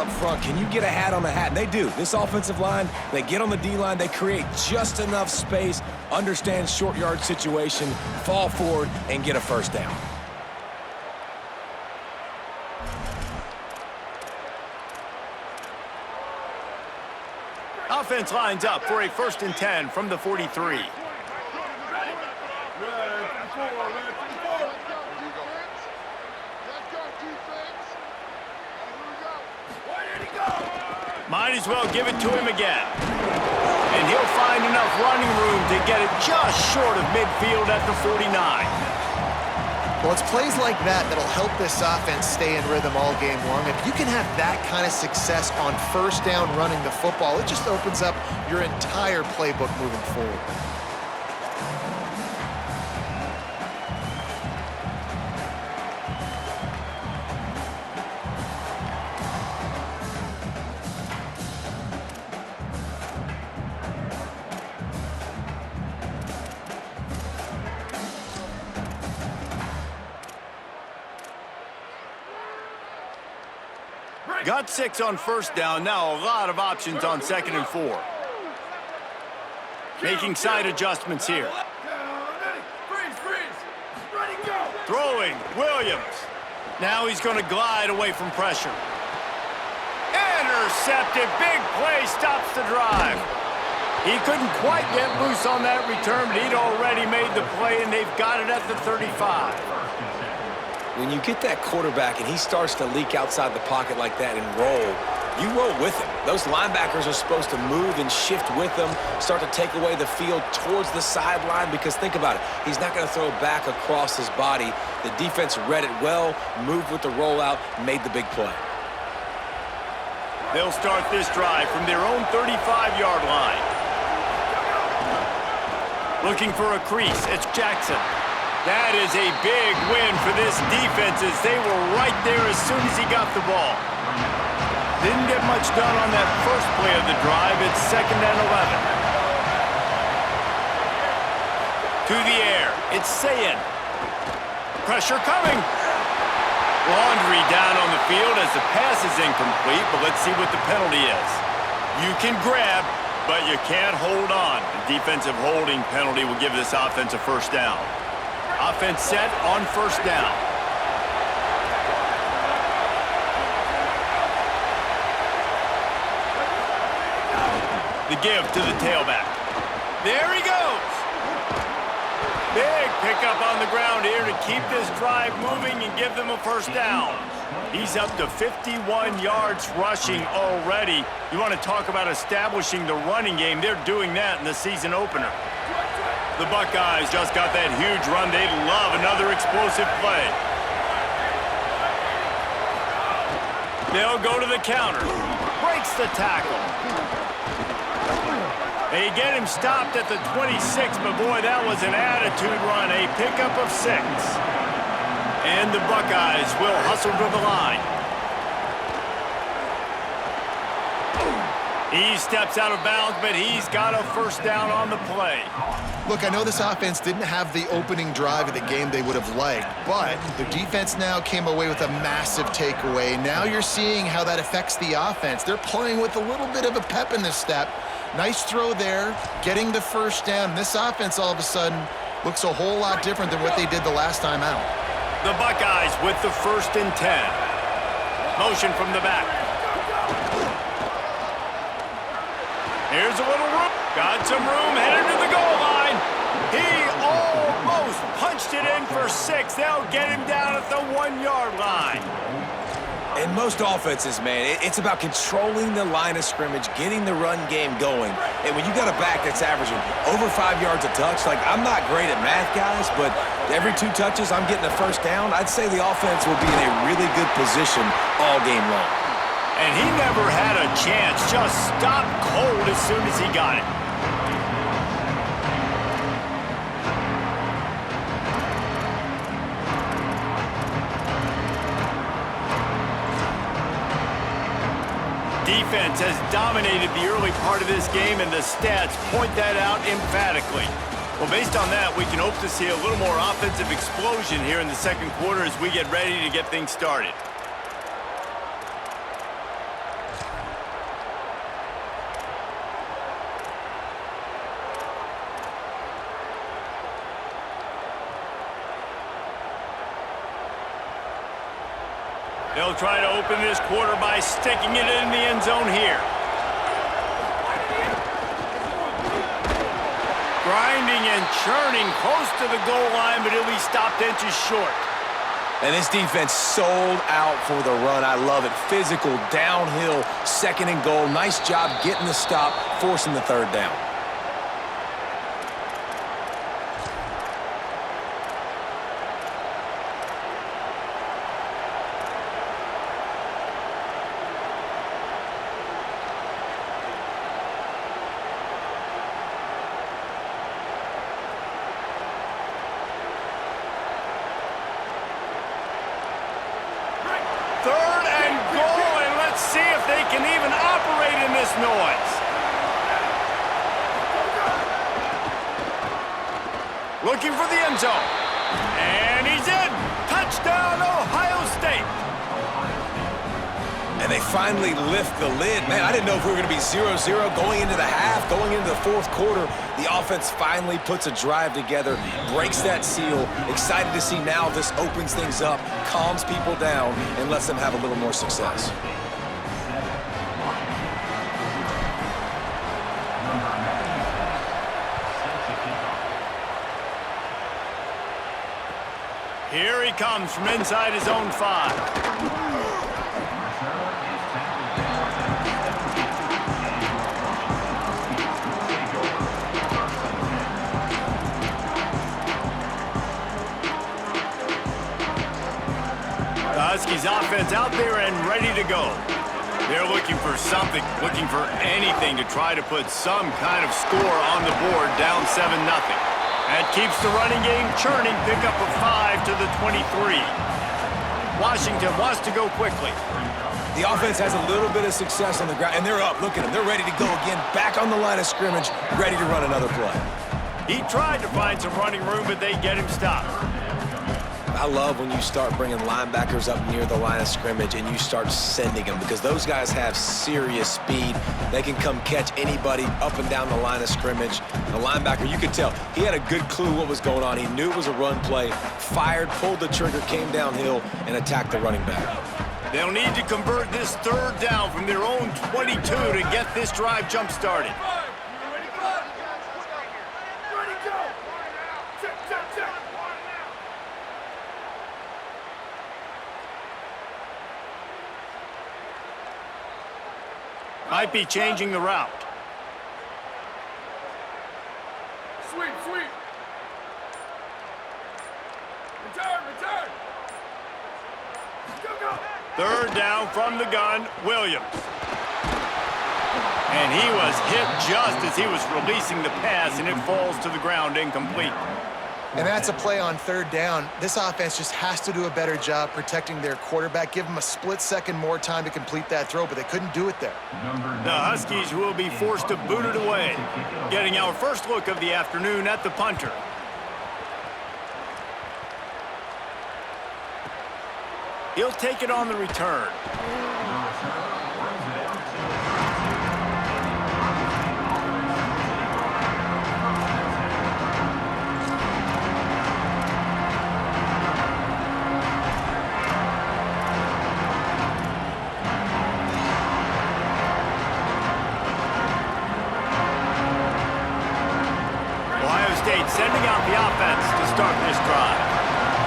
up front. Can you get a hat on the hat? And they do. This offensive line, they get on the D-line, they create just enough space, understand short yard situation, fall forward, and get a first down. Offense lines up for a 1st and 10 from the 43. Might as well give it to him again. And he'll find enough running room to get it just short of midfield at the 49. Well, it's plays like that that'll help this offense stay in rhythm all game long. If you can have that kind of success on 1st down running the football, it just opens up your entire playbook moving forward. Got 6 on 1st down. Now a lot of options on 2nd and 4. Making side adjustments here. Throwing, Williams. Now he's going to glide away from pressure. Intercepted. Big play stops the drive. He couldn't quite get loose on that return, but he'd already made the play, and they've got it at the 35. When you get that quarterback and he starts to leak outside the pocket like that and roll, you roll with him. Those linebackers are supposed to move and shift with him, start to take away the field towards the sideline, because think about it, he's not going to throw back across his body. The defense read it well, moved with the rollout, made the big play. They'll start this drive from their own 35-yard line. Looking for a crease, it's Jackson. That is a big win for this defense, as they were right there as soon as he got the ball. Didn't get much done on that first play of the drive. It's 2nd and 11. To the air, it's Sayin. Pressure coming. Laundry down on the field as the pass is incomplete, but let's see what the penalty is. You can grab, but you can't hold on. The defensive holding penalty will give this offense a 1st down. Offense set on 1st down. The give to the tailback. There he goes. Big pickup on the ground here to keep this drive moving and give them a 1st down. He's up to 51 yards rushing already. You want to talk about establishing the running game. They're doing that in the season opener. The Buckeyes just got that huge run. They love another explosive play. They'll go to the counter. Breaks the tackle. They get him stopped at the 26, but boy, that was an attitude run. A pickup of 6. And the Buckeyes will hustle to the line. He steps out of bounds, but he's got a 1st down on the play. Look, I know this offense didn't have the opening drive of the game they would have liked, but the defense now came away with a massive takeaway. Now you're seeing how that affects the offense. They're playing with a little bit of a pep in their step. Nice throw there, getting the 1st down. This offense all of a sudden looks a whole lot different than what they did the last time out. The Buckeyes with the 1st and 10. Motion from the back. Here's a little room. Got some room, headed to the goal line. He almost punched it in for 6. They'll get him down at the 1-yard line. In most offenses, man, it's about controlling the line of scrimmage, getting the run game going. And when you got a back that's averaging over 5 yards a touch, like, I'm not great at math, guys, but every 2 touches I'm getting a 1st down, I'd say the offense will be in a really good position all game long. And he never had a chance, just stopped cold as soon as he got it. Defense has dominated the early part of this game, and the stats point that out emphatically. Well, based on that, we can hope to see a little more offensive explosion here in the 2nd quarter as we get ready to get things started. They'll try to open this quarter by sticking it in the end zone here. Grinding and churning close to the goal line, but he'll be stopped inches short. And this defense sold out for the run. I love it. Physical, downhill, second and goal. Nice job getting the stop, forcing the third down. Third and goal, and let's see if they can even operate in this noise. Looking for the end zone. And he's in. Touchdown, Ohio State. And they finally lift the lid. Man, I didn't know if we were going to be 0-0 going into the half, going into the fourth quarter. The offense finally puts a drive together, breaks that seal. Excited to see now this opens things up, calms people down, and lets them have a little more success. Here he comes from inside his own 5. Huskies offense out there and ready to go. They're looking for something, looking for anything to try to put some kind of score on the board, down 7-0. That keeps the running game churning. Pick up a 5 to the 23. Washington wants to go quickly. The offense has a little bit of success on the ground, and they're up. Look at them. They're ready to go again, back on the line of scrimmage, ready to run another play. He tried to find some running room, but they get him stopped. I love when you start bringing linebackers up near the line of scrimmage and you start sending them, because those guys have serious speed. They can come catch anybody up and down the line of scrimmage. The linebacker, you could tell, he had a good clue what was going on. He knew it was a run play, fired, pulled the trigger, came downhill, and attacked the running back. They'll need to convert this third down from their own 22 to get this drive jump-started. Might be changing the route. Sweep. Return. Go. Third down from the gun, Williams. And he was hit just as he was releasing the pass, and it falls to the ground incomplete. And that's a play on third down. This offense just has to do a better job protecting their quarterback. Give them a split second more time to complete that throw, but they couldn't do it there. The Huskies will be forced to boot it away. Getting our first look of the afternoon at the punter. He'll take it on the return. Sending out the offense to start this drive.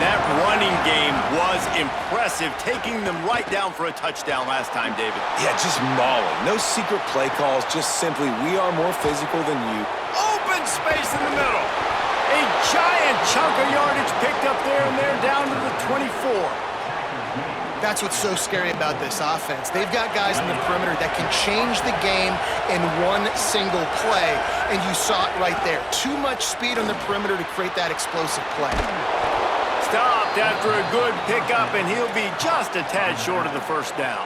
That running game was impressive, taking them right down for a touchdown last time, David. Yeah, just mauling. No secret play calls, just simply, we are more physical than you. Open space in the middle. A giant chunk of yardage picked up there, and they're down to the 24. That's what's so scary about this offense. They've got guys in the perimeter that can change the game in one single play, and you saw it right there. Too much speed on the perimeter to create that explosive play. Stopped after a good pickup, and he'll be just a tad short of the first down.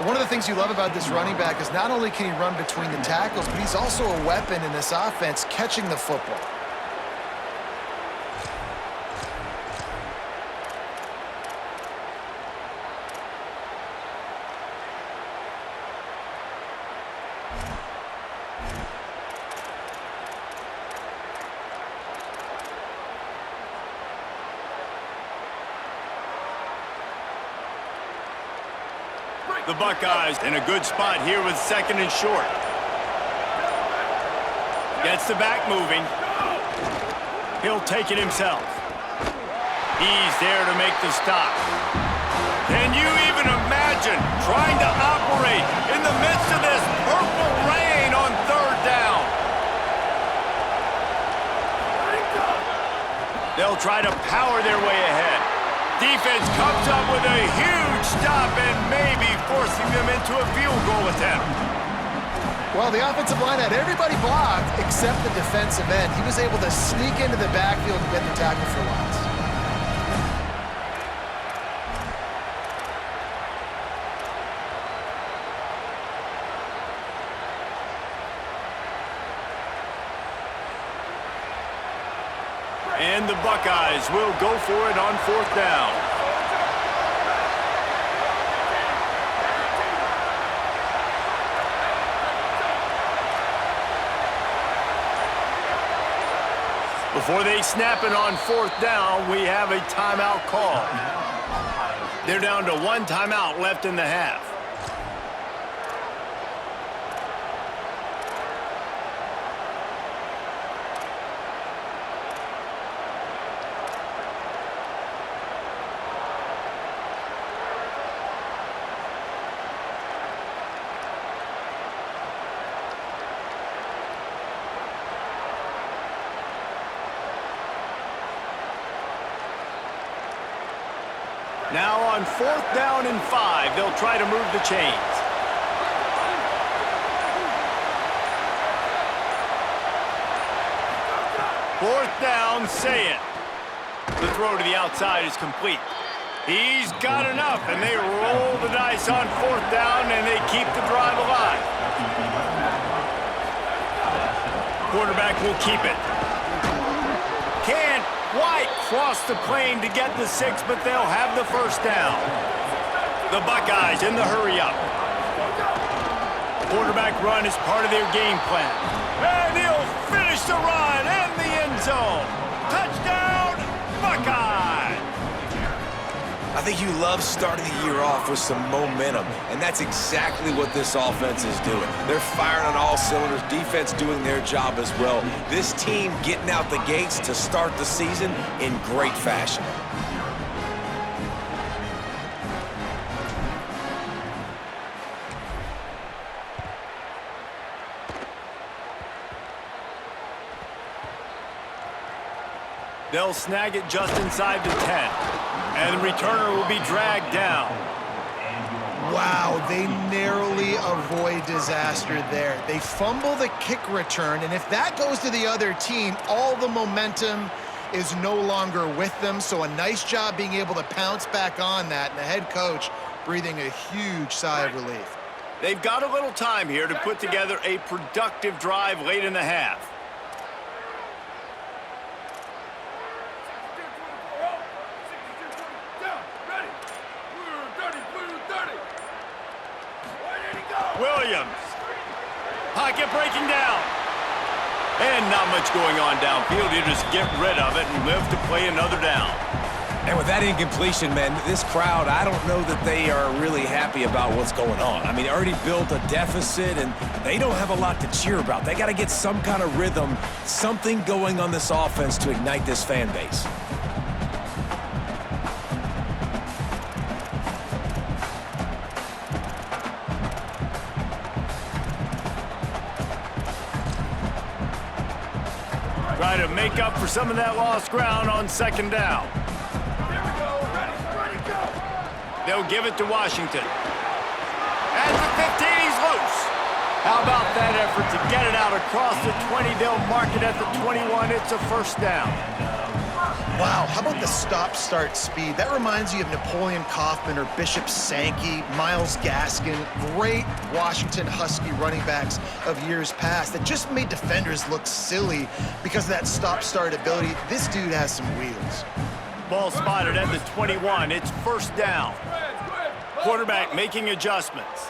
One of the things you love about this running back is not only can he run between the tackles, but he's also a weapon in this offense catching the football. The Buckeyes in a good spot here with second and short. Gets the back moving. He'll take it himself. He's there to make the stop. Can you even imagine trying to operate in the midst of this purple rain on third down? They'll try to power their way ahead. Defense comes up with a huge stop and maybe forcing them into a field goal attempt. Well, the offensive line had everybody blocked except the defensive end. He was able to sneak into the backfield and get the tackle for loss. And the Buckeyes will go for it on fourth down. Before they snap it on fourth down, we have a timeout call. They're down to one timeout left in the half. Now on fourth down and 5, they'll try to move the chains. Fourth down, say it. The throw to the outside is complete. He's got enough, and they roll the dice on fourth down, and they keep the drive alive. Quarterback will keep it. Can't quite cross the plane to get the 6, but they'll have the first down. The Buckeyes in the hurry-up. Quarterback run is part of their game plan. And he'll finish the run in the end zone. Touchdown, Buckeyes! I think you love starting the year off with some momentum, and that's exactly what this offense is doing. They're firing on all cylinders, defense doing their job as well. This team getting out the gates to start the season in great fashion. They'll snag it just inside the 10. And the returner will be dragged down. Wow, they narrowly avoid disaster there. They fumble the kick return, and if that goes to the other team, all the momentum is no longer with them. So a nice job being able to pounce back on that, and the head coach breathing a huge sigh of relief. They've got a little time here to put together a productive drive late in the half. Williams. Pocket breaking down. And not much going on downfield. You just get rid of it and live to play another down. And with that incompletion, man, this crowd, I don't know that they are really happy about what's going on. I mean, they already built a deficit, and they don't have a lot to cheer about. They got to get some kind of rhythm, something going on this offense to ignite this fan base. Try to make up for some of that lost ground on second down. Here we go. Ready, go. They'll give it to Washington. At the 15, he's loose. How about that effort to get it out across the 20? They'll mark it at the 21. It's a first down. Wow, how about the stop-start speed? That reminds you of Napoleon Kaufman or Bishop Sankey, Myles Gaskin, great Washington Husky running backs of years past that just made defenders look silly because of that stop-start ability. This dude has some wheels. Ball spotted at the 21. It's first down. Quarterback making adjustments.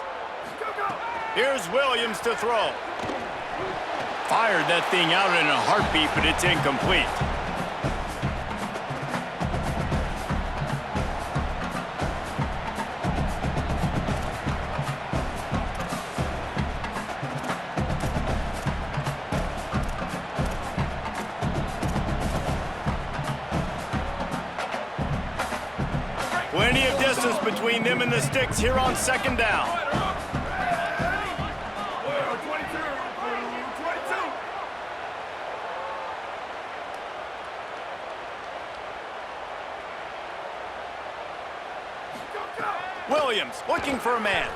Here's Williams to throw. Fired that thing out in a heartbeat, but it's incomplete. distance between them and the sticks here on second down. 22. Williams looking for a man.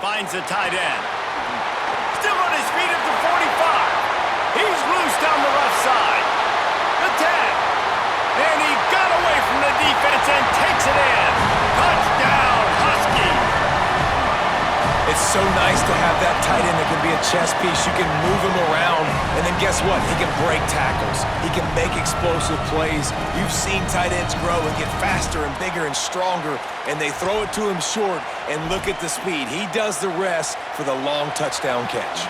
Finds the tight end. Still on his feet at the 45. He's loose down the left side. The 10. And he got away from the defense and takes it in. Touchdown, Huskies. It's so nice to have that tight end that can be a chess piece. You can move him around, and then guess what? He can break tackles. He can make explosive plays. You've seen tight ends grow and get faster and bigger and stronger, and they throw it to him short, and look at the speed. He does the rest for the long touchdown catch.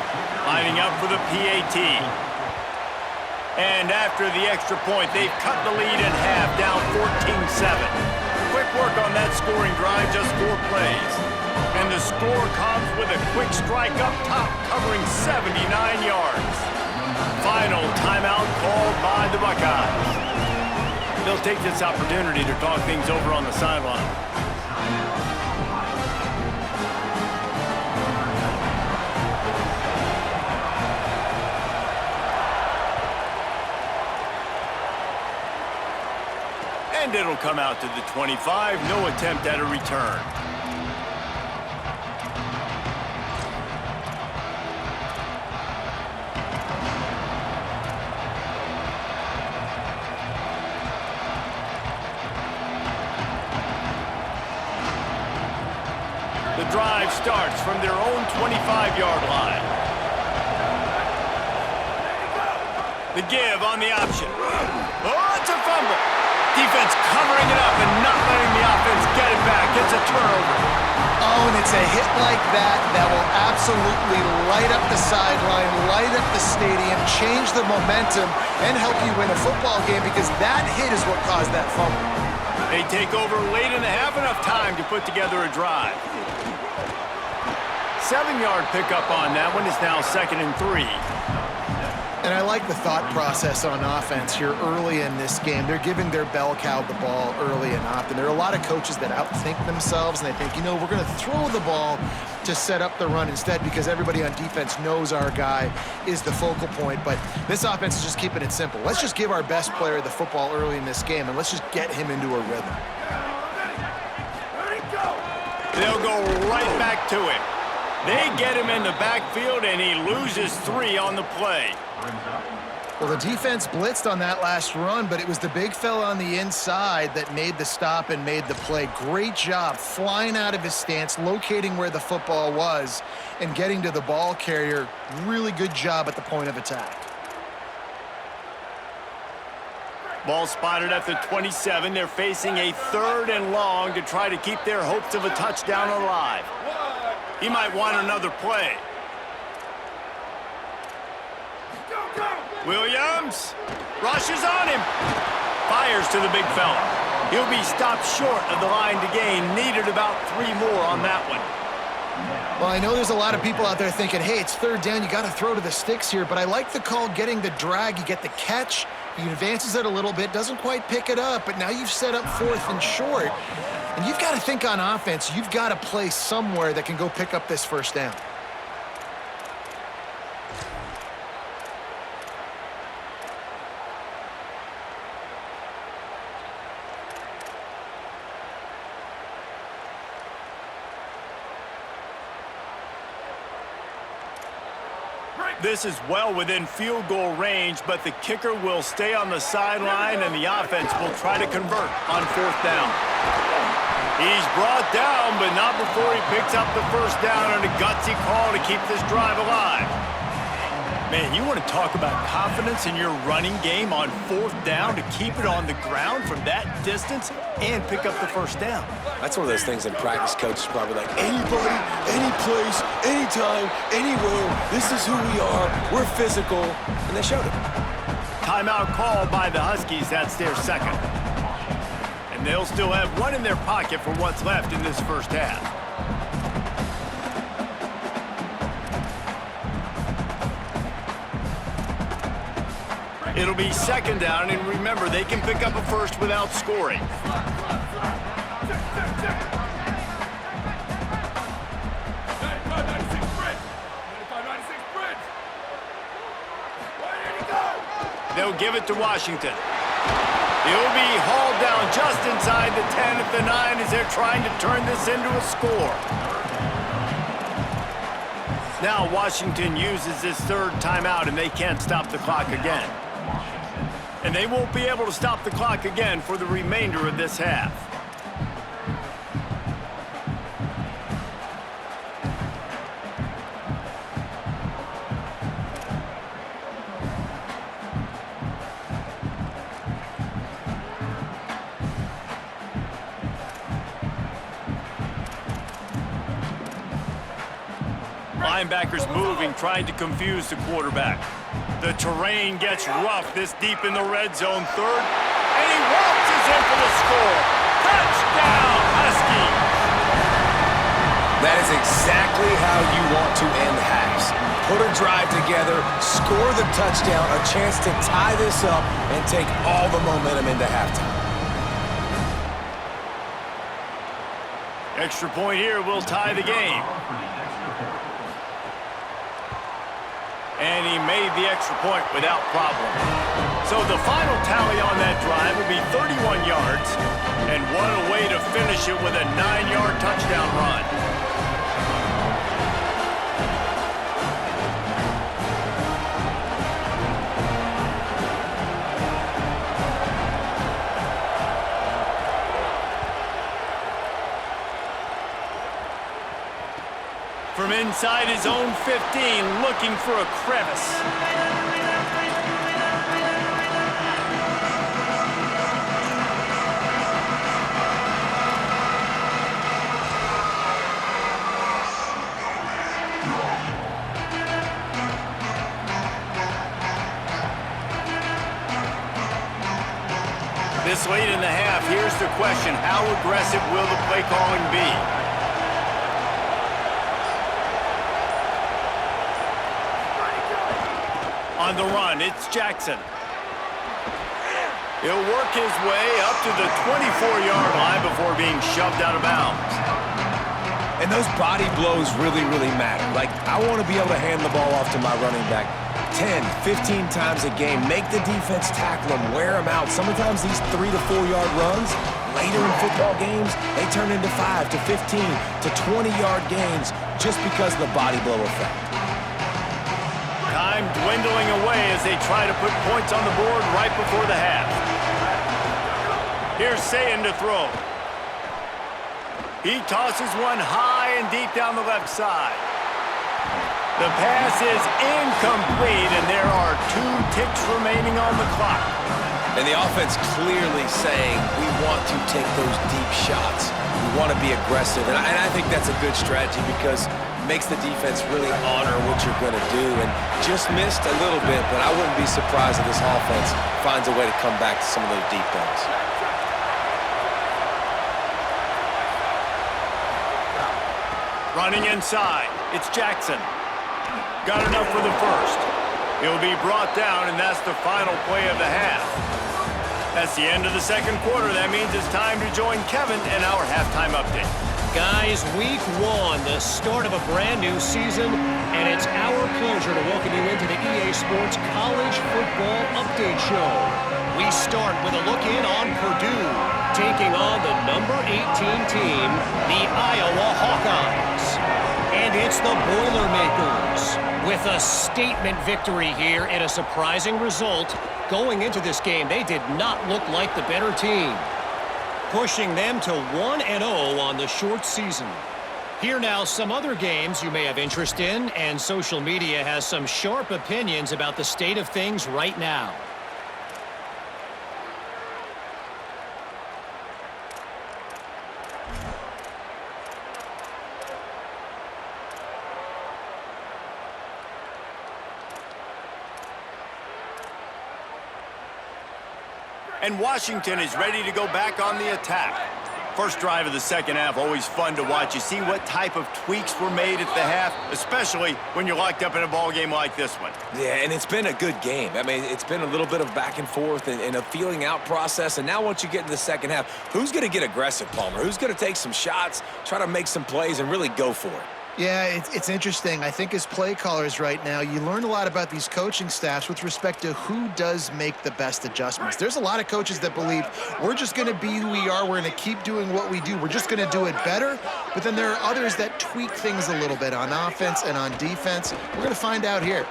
Lining up for the PAT. And after the extra point, they've cut the lead in half, down 14-7. Quick work on that scoring drive, just 4 plays. And the score comes with a quick strike up top, covering 79 yards. Final timeout called by the Buckeyes. They'll take this opportunity to talk things over on the sideline. And it'll come out to the 25, no attempt at a return. The drive starts from their own 25-yard line. The give on the option. Oh, it's a fumble. Defense covering it up and not letting the offense get it back. It's a turnover. Oh, and it's a hit like that that will absolutely light up the sideline, light up the stadium, change the momentum, and help you win a football game because that hit is what caused that fumble. They take over late in the half, enough time to put together a drive. 7-yard pickup on that one. Is now 2nd and 3. And I like the thought process on offense here early in this game. They're giving their bell cow the ball early and often. There are a lot of coaches that outthink themselves, and they think, you know, we're going to throw the ball to set up the run instead because everybody on defense knows our guy is the focal point. But this offense is just keeping it simple. Let's just give our best player the football early in this game, and let's just get him into a rhythm. They'll go right back to him. They get him in the backfield, and he loses 3 on the play. Well, the defense blitzed on that last run, but it was the big fella on the inside that made the stop and made the play. Great job flying out of his stance, locating where the football was, and getting to the ball carrier. Really good job at the point of attack. Ball spotted at the 27. They're facing a 3rd and long to try to keep their hopes of a touchdown alive. He might want another play. Williams rushes on him. Fires to the big fella. He'll be stopped short of the line to gain. Needed about 3 more on that one. Well, I know there's a lot of people out there thinking, hey, it's 3rd down, you got to throw to the sticks here, but I like the call getting the drag. You get the catch, he advances it a little bit, doesn't quite pick it up, but now you've set up 4th and short. And you've got to think on offense, you've got to play somewhere that can go pick up this 1st down. This is well within field goal range, but the kicker will stay on the sideline, and the offense will try to convert on 4th down. He's brought down, but not before he picks up the 1st down on a gutsy call to keep this drive alive. Man, you want to talk about confidence in your running game on 4th down to keep it on the ground from that distance and pick up the 1st down. That's one of those things in practice coaches probably like, anybody, any place, anytime, anywhere, this is who we are, we're physical, and they showed it. Timeout called by the Huskies. That's their 2nd. And they'll still have 1 in their pocket for what's left in this 1st half. It'll be second down, and remember, they can pick up a first without scoring. Check, check, check. 95-96 sprint. 95-96 sprint. Where did he go? They'll give it to Washington. He'll be hauled down just inside the 10 at the 9 as they're trying to turn this into a score. Now Washington uses this third timeout, and they can't stop the clock again. And they won't be able to stop the clock again for the remainder of this half. Linebackers moving, trying to confuse the quarterback. The terrain gets rough this deep in the red zone. Third, and he waltzes in for the score. Touchdown, Huskies! That is exactly how you want to end halves. Put a drive together, score the touchdown, a chance to tie this up and take all the momentum into halftime. Extra point here will tie the game. And he made the extra point without problem. So the final tally on that drive will be 31 yards. And what a way to finish it with a 9-yard touchdown run. From inside his own 15, looking for a crevice. This late in the half, here's the question: how aggressive will the play calling be? On the run, it's Jackson. He'll work his way up to the 24-yard line before being shoved out of bounds. And those body blows really, really matter. Like, I want to be able to hand the ball off to my running back 10, 15 times a game. Make the defense tackle them, wear them out. Sometimes these 3 to 4 yard runs, later in football games, they turn into 5 to 15 to 20-yard gains just because of the body blow effect. Time dwindling away as they try to put points on the board right before the half. Here's Sayin to throw. He tosses one high and deep down the left side. The pass is incomplete, and there are 2 ticks remaining on the clock. And the offense clearly saying, we want to take those deep shots. We want to be aggressive. And I think that's a good strategy because it makes the defense really honor what you're going to do. And just missed a little bit, but I wouldn't be surprised if this offense finds a way to come back to some of those deep ones. Running inside, it's Jackson. Got enough for the first. He'll be brought down, and that's the final play of the half. That's the end of the second quarter. That means it's time to join Kevin in our halftime update. Guys, week 1, the start of a brand new season, and it's our pleasure to welcome you into the EA Sports College Football Update Show. We start with a look in on Purdue, taking on the number 18 team, the Iowa Hawkeyes. And it's the Boilermakers with a statement victory here and a surprising result. Going into this game, they did not look like the better team, pushing them to 1-0 on the short season. Here now, some other games you may have interest in, and social media has some sharp opinions about the state of things right now. And Washington is ready to go back on the attack. First drive of the second half, always fun to watch. You see what type of tweaks were made at the half, especially when you're locked up in a ball game like this one. Yeah, and it's been a good game. I mean, it's been a little bit of back and forth and a feeling out process. And now once you get into the second half, who's going to get aggressive, Palmer? Who's going to take some shots, try to make some plays, and really go for it? Yeah, it's interesting. I think as play callers right now, you learn a lot about these coaching staffs with respect to who does make the best adjustments. There's a lot of coaches that believe we're just going to be who we are. We're going to keep doing what we do. We're just going to do it better. But then there are others that tweak things a little bit on offense and on defense. We're going to find out here.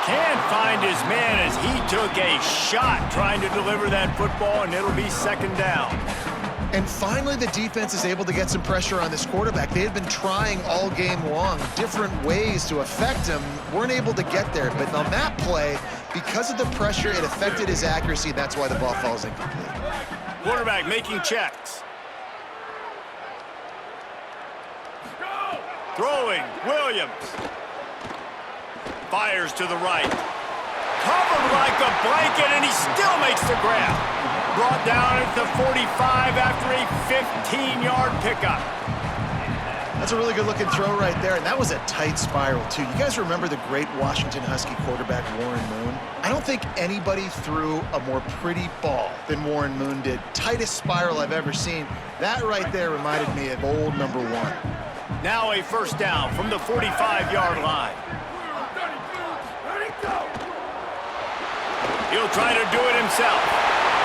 Can't find his man as he took a shot trying to deliver that football, and it'll be second down. And finally, the defense is able to get some pressure on this quarterback. They had been trying all game long different ways to affect him, weren't able to get there. But on that play, because of the pressure, it affected his accuracy. That's why the ball falls incomplete. Quarterback making checks. Throwing, Williams. Fires to the right. Covered like a blanket, and he still makes the grab. Brought down at the 45 after a 15-yard pickup. That's a really good-looking throw right there, and that was a tight spiral, too. You guys remember the great Washington Husky quarterback Warren Moon? I don't think anybody threw a more pretty ball than Warren Moon did. Tightest spiral I've ever seen. That right there reminded me of old number one. Now a first down from the 45-yard line. He'll try to do it himself.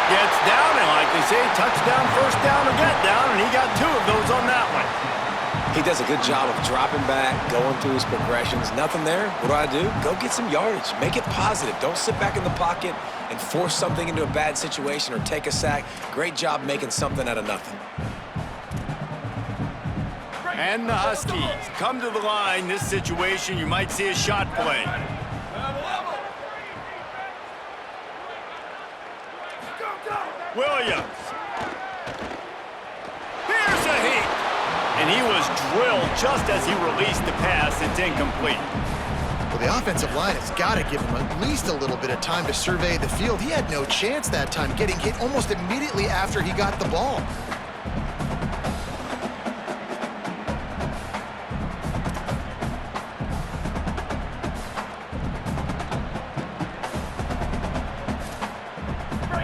Gets down, and like they say, touchdown, first down, or get down, and he got two of those on that one. He does a good job of dropping back, going through his progressions. Nothing there. What do? Go get some yardage. Make it positive. Don't sit back in the pocket and force something into a bad situation or take a sack. Great job making something out of nothing. And the Huskies come to the line. This situation, you might see a shot play. Williams. Here's a heat. And he was drilled just as he released the pass. It's incomplete. Well, the offensive line has got to give him at least a little bit of time to survey the field. He had no chance that time, getting hit almost immediately after he got the ball.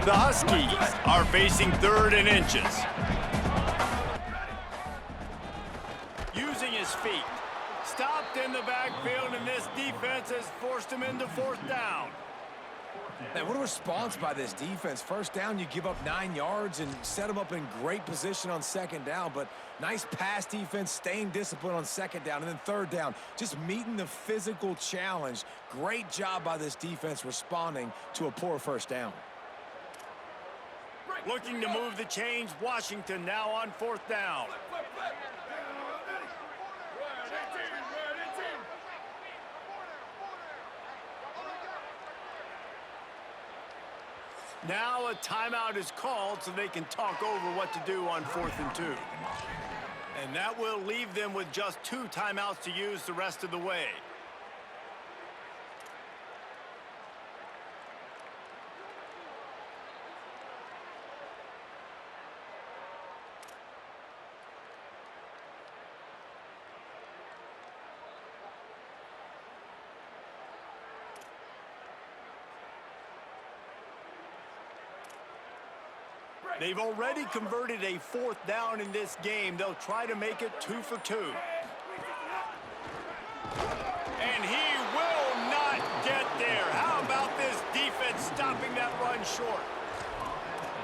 The Huskies are facing 3rd and inches. Using his feet. Stopped in the backfield, and this defense has forced him into 4th down. Man, what a response by this defense. First down, you give up 9 yards and set them up in great position on 2nd down. But nice pass defense, staying disciplined on 2nd down. And then 3rd down, just meeting the physical challenge. Great job by this defense responding to a poor first down. Looking to move the chains. Washington now on 4th down. Now a timeout is called so they can talk over what to do on 4th and 2. And that will leave them with just 2 timeouts to use the rest of the way. They've already converted a 4th down in this game. They'll try to make it 2 for 2. And he will not get there. How about this defense stopping that run short?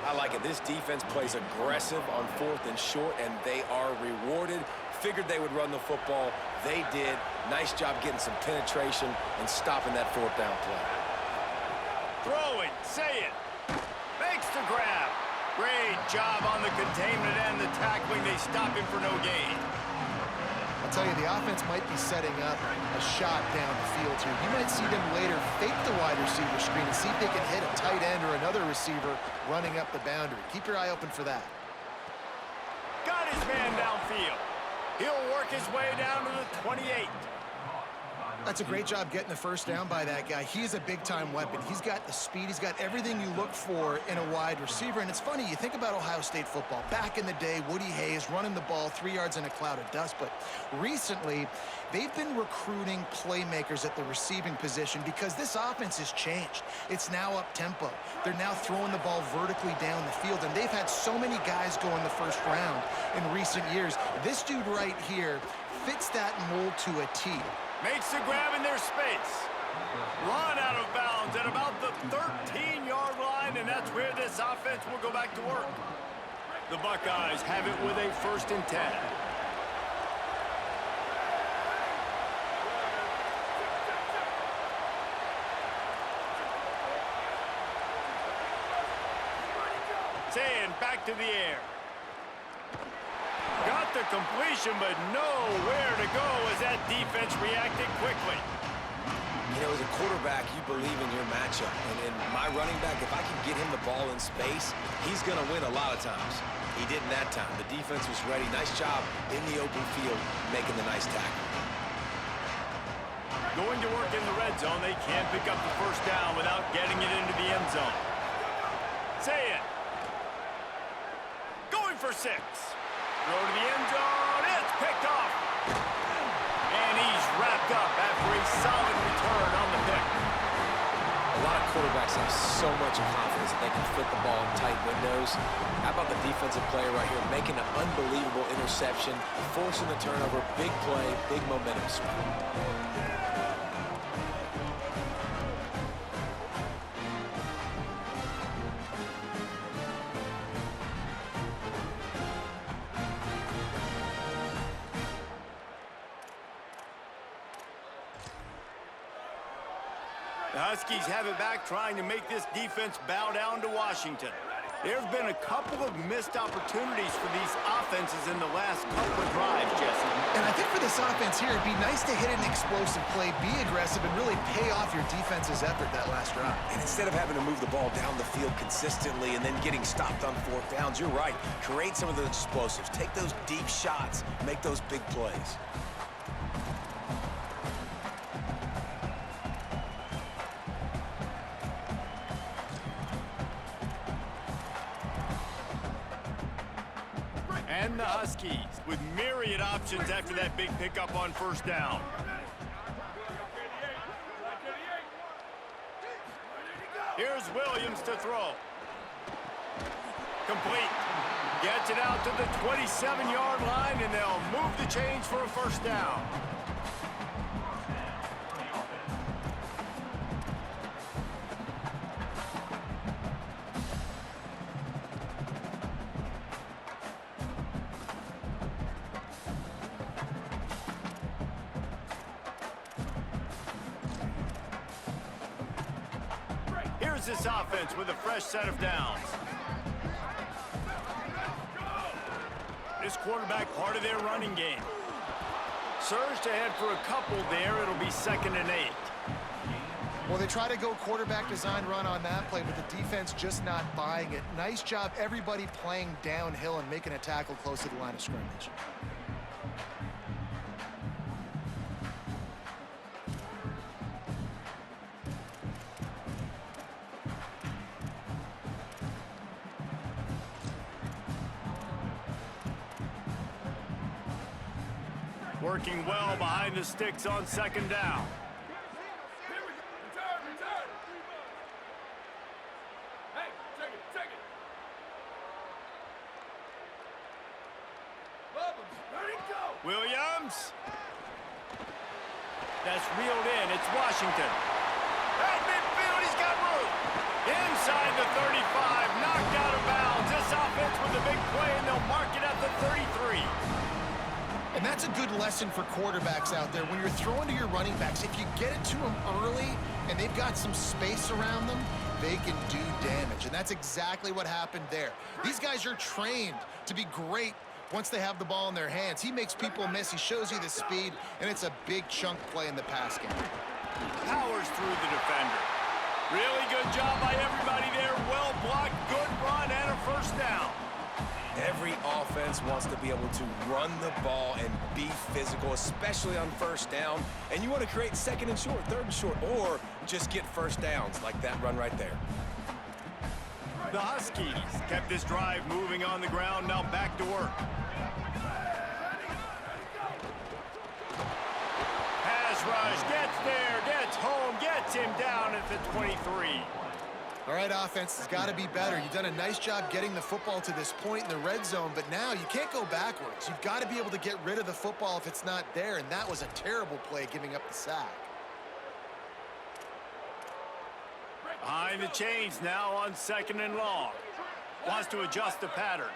I like it. This defense plays aggressive on 4th and short, and they are rewarded. Figured they would run the football. They did. Nice job getting some penetration and stopping that 4th down play. Throwing, say it. Makes the grab. Great job on the containment and the tackling. They stop him for no gain. I'll tell you, the offense might be setting up a shot down the field here. You might see them later fake the wide receiver screen and see if they can hit a tight end or another receiver running up the boundary. Keep your eye open for that. Got his man downfield. He'll work his way down to the 28. That's a great job getting the first down by that guy. He's a big-time weapon. He's got the speed. He's got everything you look for in a wide receiver. And it's funny, you think about Ohio State football. Back in the day, Woody Hayes running the ball 3 yards in a cloud of dust. But recently, they've been recruiting playmakers at the receiving position because this offense has changed. It's now up-tempo. They're now throwing the ball vertically down the field. And they've had so many guys go in the first round in recent years. This dude right here fits that mold to a T. Makes the grab in their space. Run out of bounds at about the 13-yard line, and that's where this offense will go back to work. The Buckeyes have it with a 1st and 10. Saying back to the air. Got the completion, but nowhere to go as that defense reacted quickly. You know, as a quarterback, you believe in your matchup. And my running back, if I can get him the ball in space, he's going to win a lot of times. He didn't that time. The defense was ready. Nice job in the open field, making the nice tackle. Going to work in the red zone, they can't pick up the first down without getting it into the end zone. Say it. Going for 6. Throw to the end zone. It's picked off. And he's wrapped up after a solid return on the pick. A lot of quarterbacks have so much confidence that they can fit the ball in tight windows. How about the defensive player right here making an unbelievable interception, forcing the turnover, big play, big momentum swing. The Huskies have it back, trying to make this defense bow down to Washington. There have been a couple of missed opportunities for these offenses in the last couple of drives, Jesse. And I think for this offense here, it'd be nice to hit an explosive play, be aggressive, and really pay off your defense's effort that last drive. And instead of having to move the ball down the field consistently and then getting stopped on 4th downs, you're right. Create some of those explosives. Take those deep shots. Make those big plays. And the Huskies with myriad options after that big pickup on 1st down. Here's Williams to throw. Complete. Gets it out to the 27-yard line, and they'll move the chains for a 1st down. Here's this offense with a fresh set of downs. This quarterback, part of their running game. Surged ahead for a couple there. It'll be 2nd and 8. Well, they try to go quarterback design run on that play, but the defense just not buying it. Nice job, everybody playing downhill and making a tackle close to the line of scrimmage. Working well behind the sticks on 2nd down. Here we go. Return. Hey, take it. Bubbles, ready, go. Williams. That's reeled in. It's Washington. At midfield, he's got room. Inside the 35, knocked out of bounds. This offense with the big play, and they'll mark it at the 33. And that's a good lesson for quarterbacks out there. When you're throwing to your running backs, if you get it to them early and they've got some space around them, they can do damage. And that's exactly what happened there. These guys are trained to be great once they have the ball in their hands. He makes people miss. He shows you the speed, and it's a big chunk play in the pass game. Powers through the defender. Really good job by everybody there. Well blocked, good run, and a 1st down. Every offense wants to be able to run the ball and be physical, especially on first down. And you want to create second and short, third and short, or just get first downs like that run right there. The Huskies kept this drive moving on the ground, now back to work. Pass rush, gets there, gets home, gets him down at the 23. All right, offense has got to be better. You've done a nice job getting the football to this point in the red zone, but now you can't go backwards. You've got to be able to get rid of the football if it's not there, and that was a terrible play giving up the sack. Behind the chains now on 2nd and long. Wants to adjust the pattern.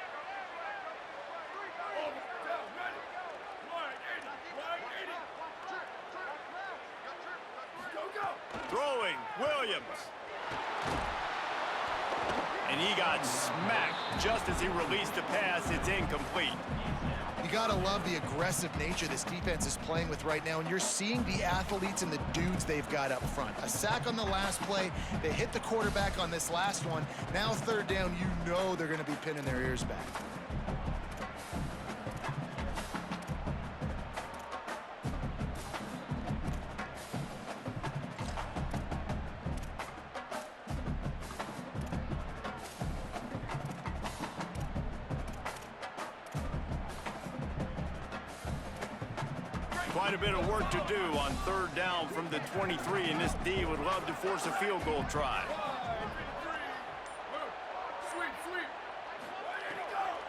Throwing, Williams. And he got smacked just as he released the pass. It's incomplete. You got to love the aggressive nature this defense is playing with right now, and you're seeing the athletes and the dudes they've got up front. A sack on the last play. They hit the quarterback on this last one. Now 3rd down, you know they're going to be pinning their ears back. Quite a bit of work to do on 3rd down from the 23, and this D would love to force a field goal try.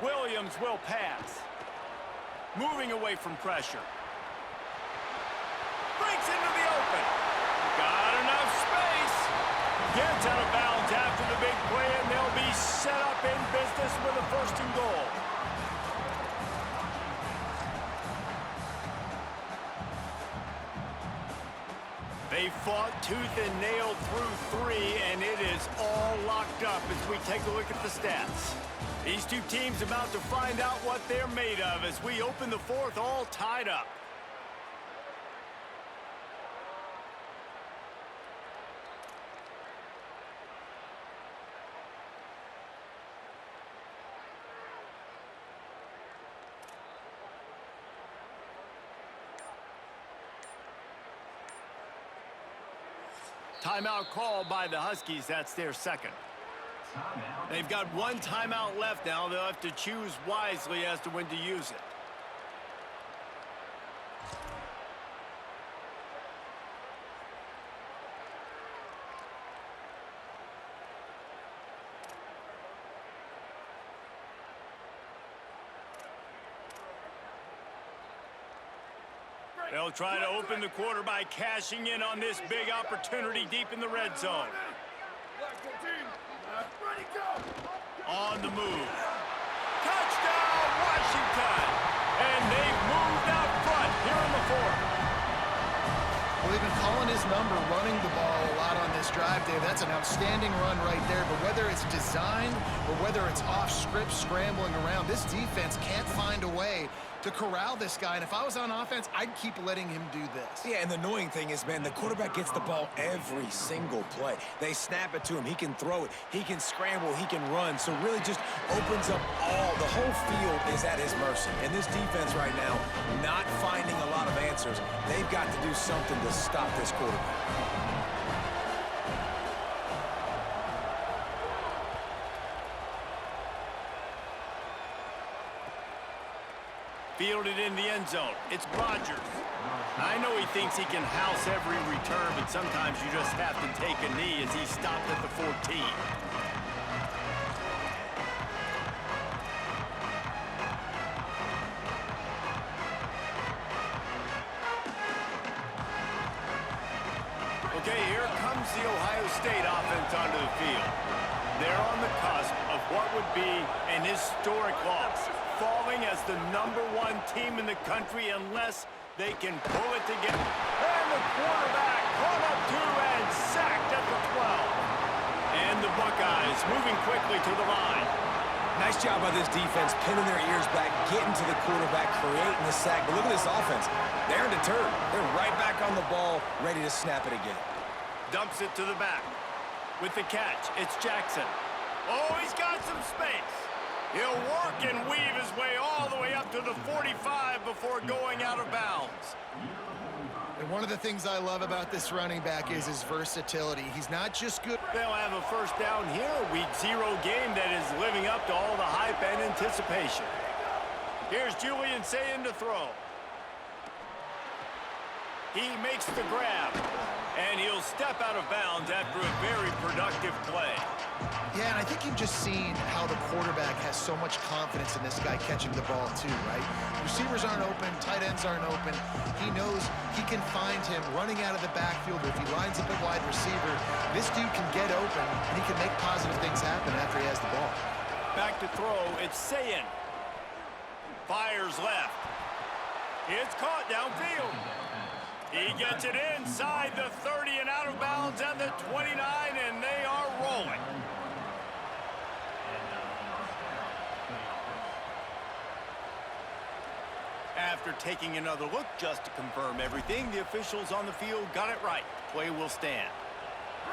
Williams will pass. Moving away from pressure. Breaks into the open. Got enough space. Gets out of bounds after the big play, and they'll be set up in business with a 1st and goal. They fought tooth and nail through 3, and it is all locked up as we take a look at the stats. These two teams about to find out what they're made of as we open the 4th all tied up. Timeout called by the Huskies. That's their 2nd. They've got 1 timeout left now. They'll have to choose wisely as to when to use it. They'll try to open the quarter by cashing in on this big opportunity deep in the red zone. On the move. Touchdown, Washington! And they've moved out front here in the 4th. Well, they've been calling his number, running the ball a lot on this drive, Dave. That's an outstanding run right there. But whether it's designed or whether it's off script, scrambling around, this defense can't find a way to corral this guy. And if I was on offense, I'd keep letting him do this. Yeah, and the annoying thing is, man, the quarterback gets the ball every single play. They snap it to him. He can throw it. He can scramble. He can run. So really just opens up the whole field is at his mercy. And this defense right now, not finding a lot of answers. They've got to do something to stop this quarterback. Fielded in the end zone. It's Rodgers. I know he thinks he can house every return, but sometimes you just have to take a knee as he stopped at the 14. Okay, here comes the Ohio State offense onto the field. They're on the cusp of what would be an historic loss, falling as the #1 team in the country unless they can pull it together. And the quarterback caught up to and sacked at the 12. And the Buckeyes moving quickly to the line. Nice job by this defense, pinning their ears back, getting to the quarterback, creating the sack. But look at this offense. They're deterred. They're right back on the ball, ready to snap it again. Dumps it to the back. With the catch, it's Jackson. Oh, he's got some space. He'll work and weave his way all the way up to the 45 before going out of bounds. And one of the things I love about this running back is his versatility. He's not just good. They'll have a first down here, a Week 0 game that is living up to all the hype and anticipation. Here's Julian Sayin to throw. He makes the grab, and he'll step out of bounds after a very productive play. Yeah, and I think you've just seen how the quarterback has so much confidence in this guy catching the ball too, right? Receivers aren't open, tight ends aren't open. He knows he can find him running out of the backfield, or if he lines up at wide receiver, this dude can get open, and he can make positive things happen after he has the ball. Back to throw, it's Sayin. Fires left. It's caught downfield. He gets it inside the 30 and out of bounds at the 29, and they are rolling. After taking another look just to confirm everything, the officials on the field got it right. Play will stand.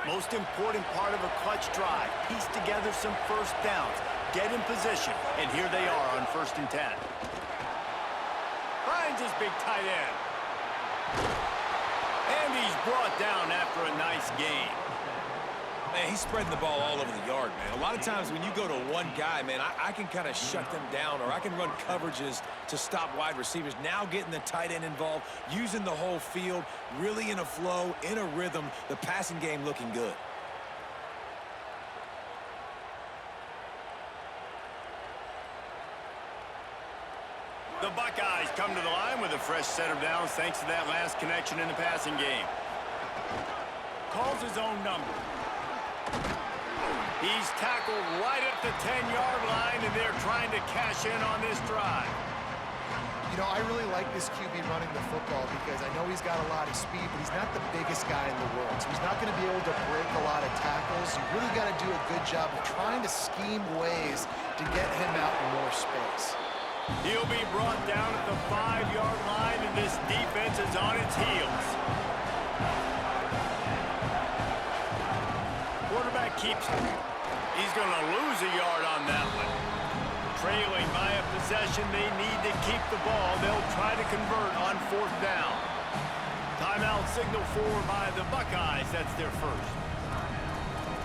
Most important part of a clutch drive, piece together some first downs, get in position, and here they are on 1st and 10. Finds his big tight end. And he's brought down after a nice gain. Man, he's spreading the ball all over the yard, man. A lot of times when you go to one guy, man, I can kind of shut them down, or I can run coverages to stop wide receivers. Now getting the tight end involved, using the whole field, really in a flow, in a rhythm, the passing game looking good. The Buckeyes come to the line with a fresh set of downs thanks to that last connection in the passing game. Calls his own number. He's tackled right at the 10-yard line, and they're trying to cash in on this drive. You know, I really like this QB running the football because I know he's got a lot of speed, but he's not the biggest guy in the world. So he's not going to be able to break a lot of tackles. You really got to do a good job of trying to scheme ways to get him out in more space. He'll be brought down at the 5-yard line, and this defense is on its heels. Quarterback keeps it. He's going to lose a yard on that one. Trailing by a possession, they need to keep the ball. They'll try to convert on 4th down. Timeout signal for by the Buckeyes. That's their first.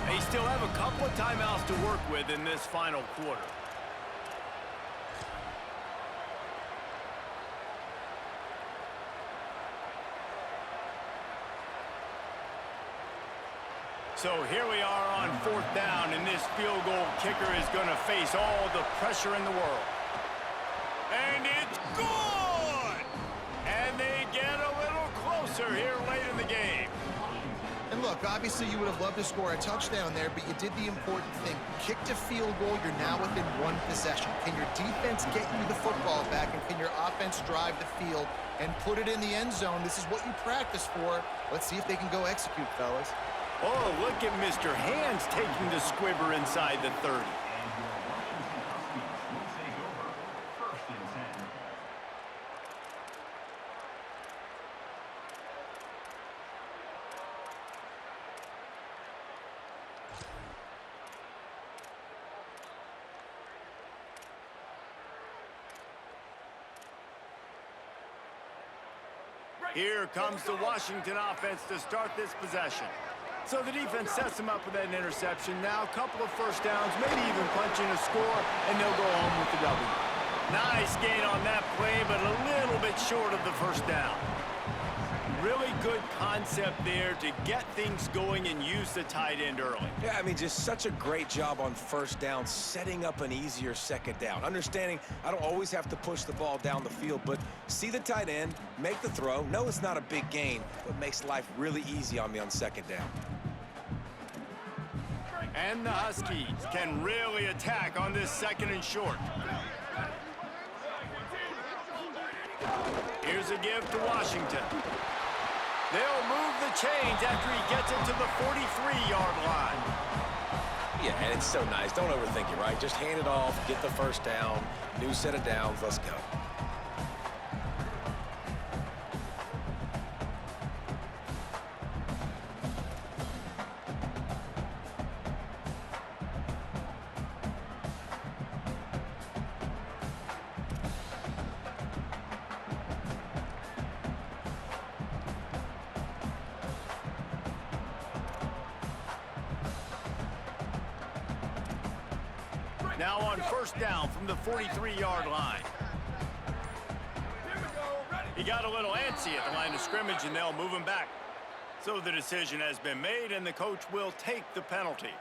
They still have a couple of timeouts to work with in this final quarter. So here we are on 4th down, and this field goal kicker is going to face all the pressure in the world. And it's good! And they get a little closer here late in the game. And look, obviously you would have loved to score a touchdown there, but you did the important thing. Kicked a field goal, you're now within one possession. Can your defense get you the football back, and can your offense drive the field and put it in the end zone? This is what you practice for. Let's see if they can go execute, fellas. Oh, look at Mr. Hands taking the squibber inside the 30. Here comes the Washington offense to start this possession. So the defense sets them up with that interception. Now a couple of first downs, maybe even punching a score, and they'll go home with the W. Nice gain on that play, but a little bit short of the first down. Really good concept there to get things going and use the tight end early. Yeah, I mean, just such a great job on 1st down, setting up an easier 2nd down. Understanding I don't always have to push the ball down the field, but see the tight end, make the throw. No, it's not a big gain, but makes life really easy on me on 2nd down. And the Huskies can really attack on this 2nd and short. Here's a give to Washington. They'll move the chains after he gets it to the 43-yard line. Yeah, and it's so nice. Don't overthink it, right? Just hand it off, get the 1st down, new set of downs, let's go. Now on first down from the 43-yard line. Here we go. Ready. He got a little antsy at the line of scrimmage, and they'll move him back. So the decision has been made, and the coach will take the penalty.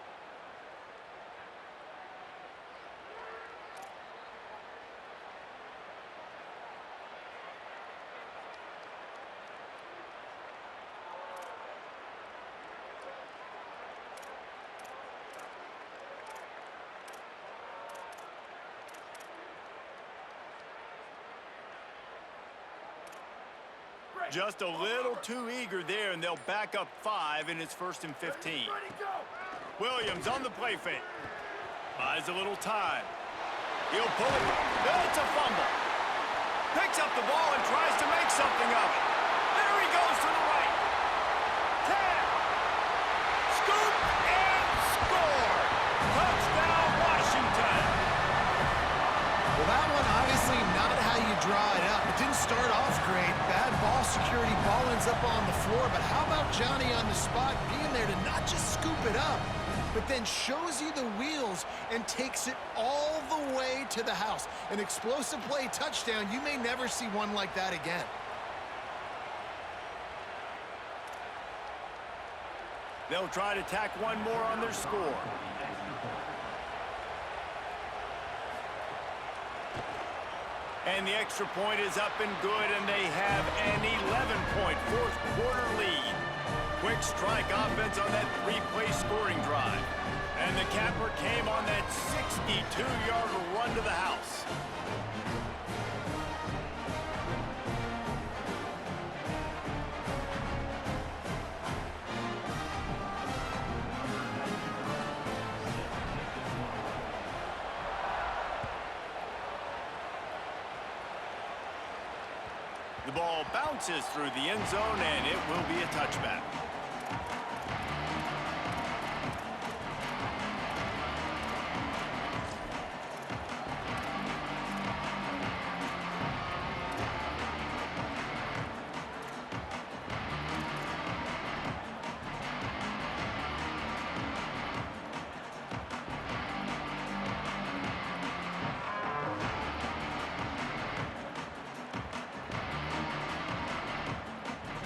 Just a little too eager there, and they'll back up 5, and it's 1st and 15. Ready, go. Williams on the play fake. Buys a little time. He'll pull it. It's a fumble. Picks up the ball and tries to make something of it. There he goes to the right. 10. Scoop and score. Touchdown, Washington. Well, that one obviously not how you draw it up. It didn't start off great. Bad ball security. Ball ends up on the floor. But how about Johnny on the spot being there to not just scoop it up, but then shows you the wheels and takes it all the way to the house. An explosive play touchdown. You may never see one like that again. They'll try to tack one more on their score. And the extra point is up and good, and they have an 11-point fourth-quarter lead. Quick strike offense on that 3-play scoring drive. And the capper came on that 62-yard run to the house. The ball bounces through the end zone, and it will be a touchback.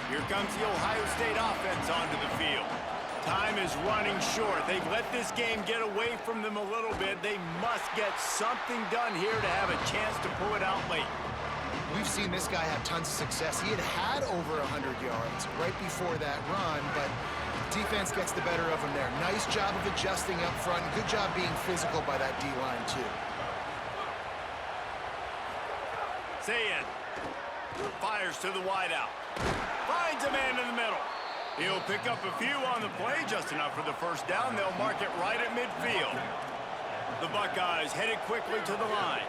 Here comes the Ohio State offense onto the field. Time is running short. They've let this game get away from them a little bit. They must get something done here to have a chance to pull it out late. We've seen this guy have tons of success. He had over 100 yards right before that run, but defense gets the better of him there. Nice job of adjusting up front. Good job being physical by that D-line, too. Sayin fires to the wideout. Finds a man in the middle. He'll pick up a few on the play, just enough for the first down. They'll mark it right at midfield. The Buckeyes headed quickly to the line.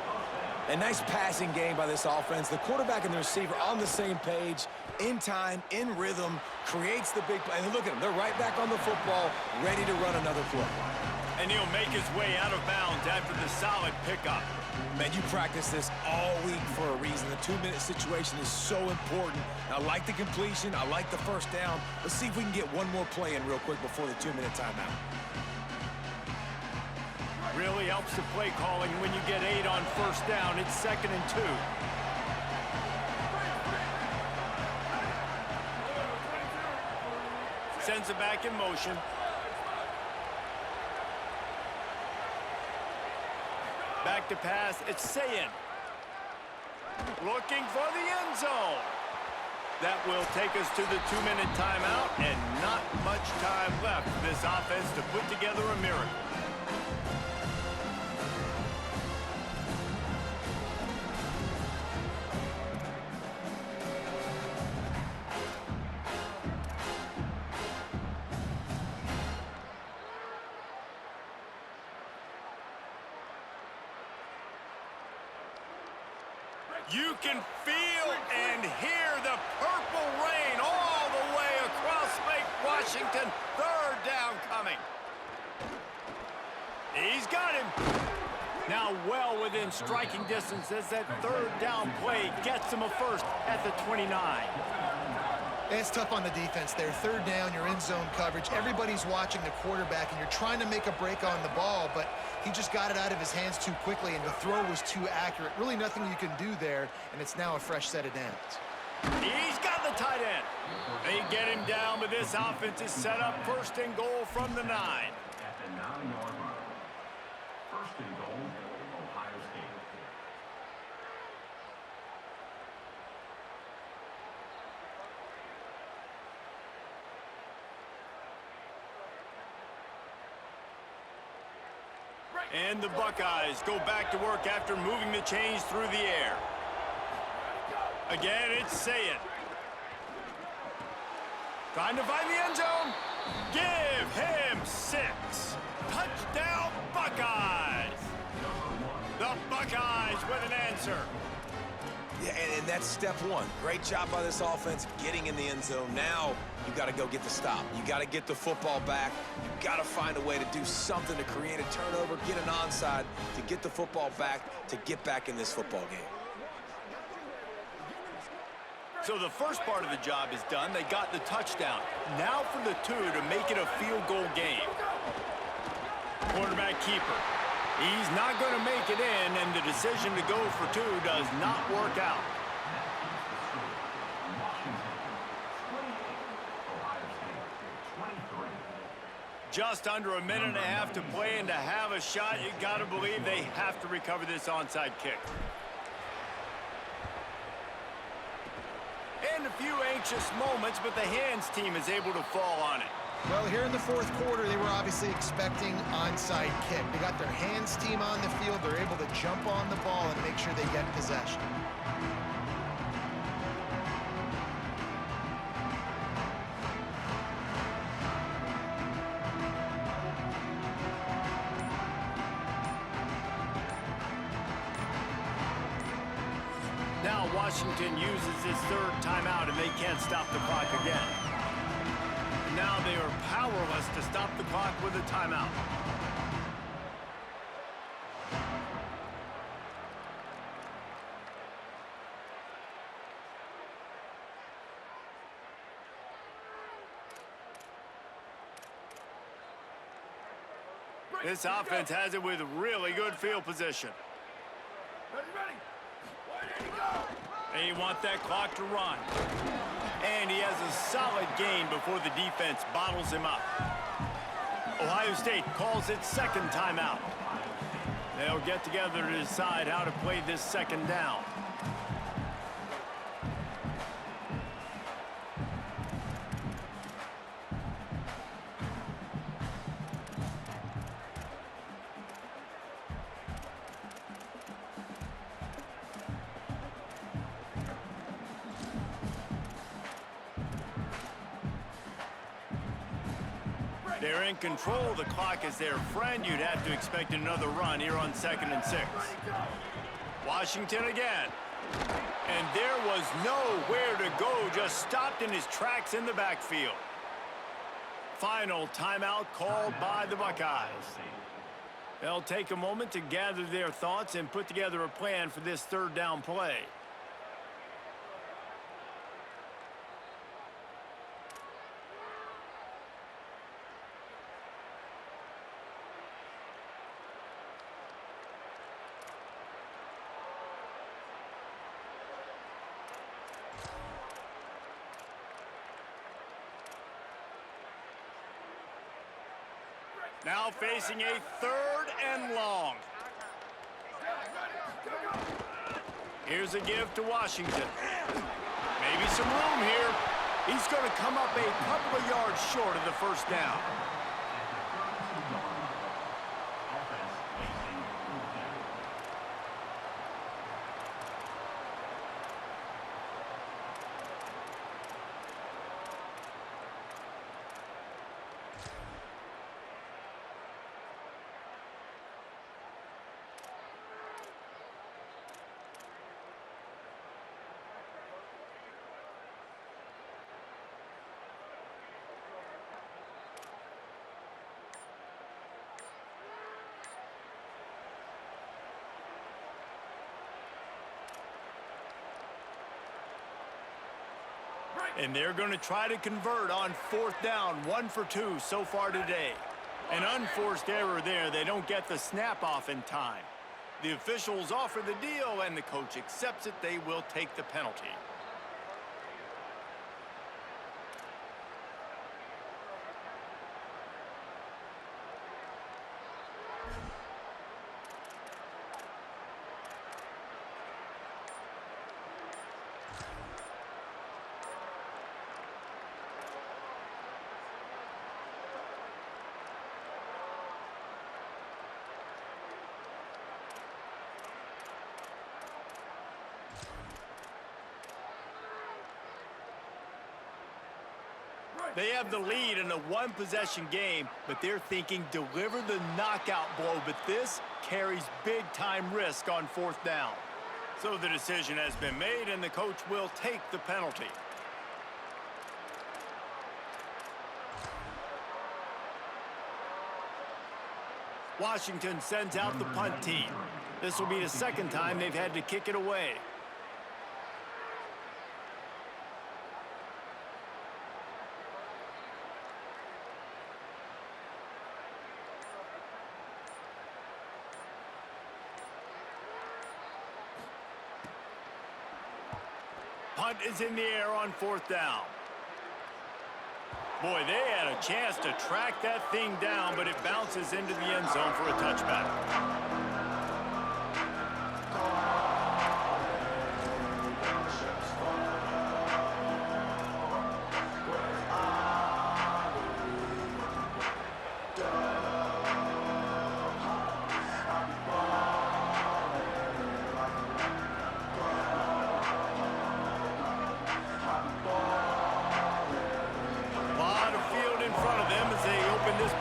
A nice passing game by this offense. The quarterback and the receiver on the same page, in time, in rhythm, creates the big play. And look at them. They're right back on the football, ready to run another play. And he'll make his way out of bounds after the solid pickup. Man, you practice this all week for a reason. The 2-minute situation is so important. I like the completion. I like the first down. Let's see if we can get one more play in real quick before the 2-minute timeout. Really helps the play calling when you get 8 on first down. It's 2nd and 2. Sends it back in motion. Back to pass, it's Sayin. Looking for the end zone. That will take us to the 2-minute timeout, and not much time left for this offense to put together a miracle. You can feel and hear the purple rain all the way across Lake Washington. 3rd down coming. He's got him. Now well within striking distance as that 3rd down play gets him a first at the 29. It's tough on the defense there. Third down, you're in zone coverage. Everybody's watching the quarterback, and you're trying to make a break on the ball, but he just got it out of his hands too quickly, and the throw was too accurate. Really nothing you can do there, and it's now a fresh set of downs. He's got the tight end. They get him down, but this offense is set up first and goal from the 9. At the 9-yard line. First and goal, Ohio State. And the Buckeyes go back to work after moving the chains through the air. Again, it's Sayet. Trying to find the end zone. Give him 6. Touchdown, Buckeyes. The Buckeyes with an answer. Yeah, and that's step one. Great job by this offense getting in the end zone. Now you got to go get the stop. You got to get the football back. You got to find a way to do something to create a turnover, get an onside, to get the football back, to get back in this football game. So the first part of the job is done. They got the touchdown. Now for the 2 to make it a field goal game. Quarterback keeper. He's not going to make it in, and the decision to go for 2 does not work out. Just under a minute and a half to play, and to have a shot, you got to believe they have to recover this onside kick. And a few anxious moments, but the hands team is able to fall on it. Well, here in the fourth quarter, they were obviously expecting onside kick. They got their hands team on the field. They're able to jump on the ball and make sure they get possession. Now Washington uses his 3rd timeout, and they can't stop the clock again. Now they are powerless to stop the clock with a timeout. This offense has it with really good field position. Ready. Where did he go? They want that clock to run. And he has a solid gain before the defense bottles him up. Ohio State calls its 2nd timeout. They'll get together to decide how to play this 2nd down. They're in control. The clock is their friend. You'd have to expect another run here on 2nd and 6. Washington again. And there was nowhere to go. Just stopped in his tracks in the backfield. Final timeout called by the Buckeyes. They'll take a moment to gather their thoughts and put together a plan for this 3rd down play. Now facing a 3rd and long. Here's a give to Washington. Maybe some room here. He's going to come up a couple of yards short of the 1st down. And they're going to try to convert on 4th down, 1 for 2 so far today. An unforced error there. They don't get the snap off in time. The officials offer the deal, and the coach accepts it. They will take the penalty. They have the lead in a one-possession game, but they're thinking deliver the knockout blow, but this carries big-time risk on 4th down. So the decision has been made, and the coach will take the penalty. Washington sends out the punt team. This will be the second time they've had to kick it away. Punt is in the air on 4th down. Boy, they had a chance to track that thing down, but it bounces into the end zone for a touchback.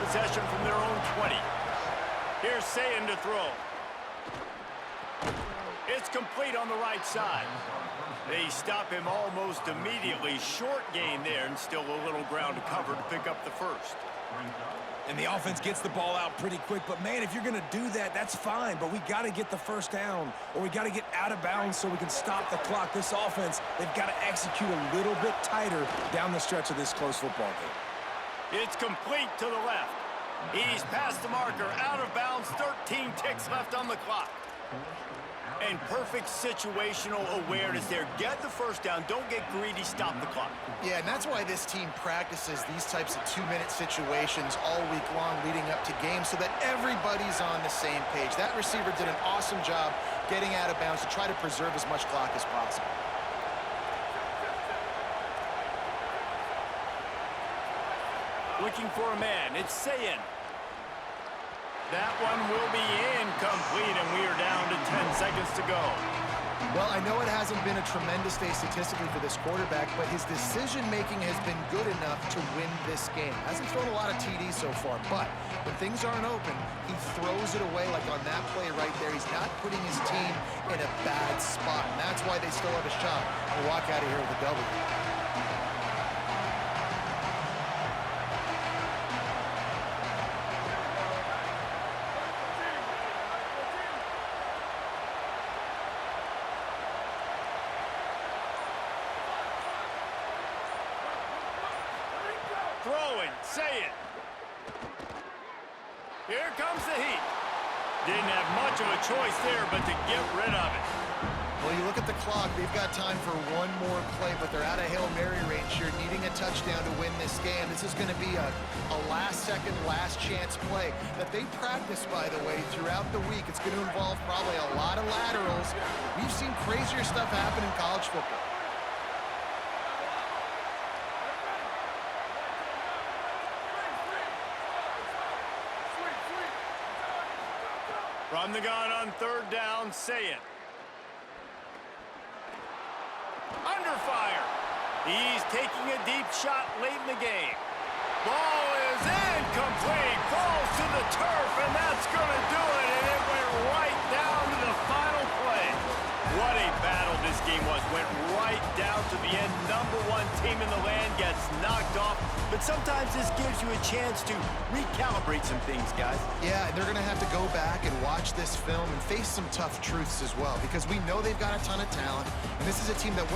Possession from their own 20. Here's Sayin to throw. It's complete on the right side. They stop him almost immediately. Short gain there, and still a little ground to cover to pick up the first. And the offense gets the ball out pretty quick. But, man, if you're going to do that, that's fine. But we got to get the first down, or we got to get out of bounds so we can stop the clock. This offense, they've got to execute a little bit tighter down the stretch of this close football game. It's complete to the left. He's past the marker, out of bounds, 13 ticks left on the clock. And perfect situational awareness there. Get the first down, don't get greedy, stop the clock. Yeah, and that's why this team practices these types of 2-minute situations all week long leading up to games so that everybody's on the same page. That receiver did an awesome job getting out of bounds to try to preserve as much clock as possible. Looking for a man, it's Sayin. That one will be incomplete, and we are down to 10 seconds to go. Well, I know it hasn't been a tremendous day statistically for this quarterback, but his decision-making has been good enough to win this game. Hasn't thrown a lot of TDs so far, but when things aren't open, he throws it away like on that play right there. He's not putting his team in a bad spot, and that's why they still have a shot to walk out of here with a W. Throwing, Sayin. Here comes the heat. Didn't have much of a choice there, but to get rid of it. Well, you look at the clock, they've got time for one more play, but they're out of Hail Mary range here, needing a touchdown to win this game. This is going to be a last-second, last-chance play that they practice, by the way, throughout the week. It's going to involve probably a lot of laterals. We've seen crazier stuff happen in college football. From the gun on 3rd down, Sayin. Under fire. He's taking a deep shot late in the game. Ball is incomplete. Falls to the turf, and that's going to do it. And it went right down to the final play. What a battle this game was. Went right down to the end. #1 team in the land gets knocked off. But sometimes this gives you a chance to recalibrate some things, guys. Yeah, and they're going to have to go back and watch this film and face some tough truths as well, because we know they've got a ton of talent, and this is a team that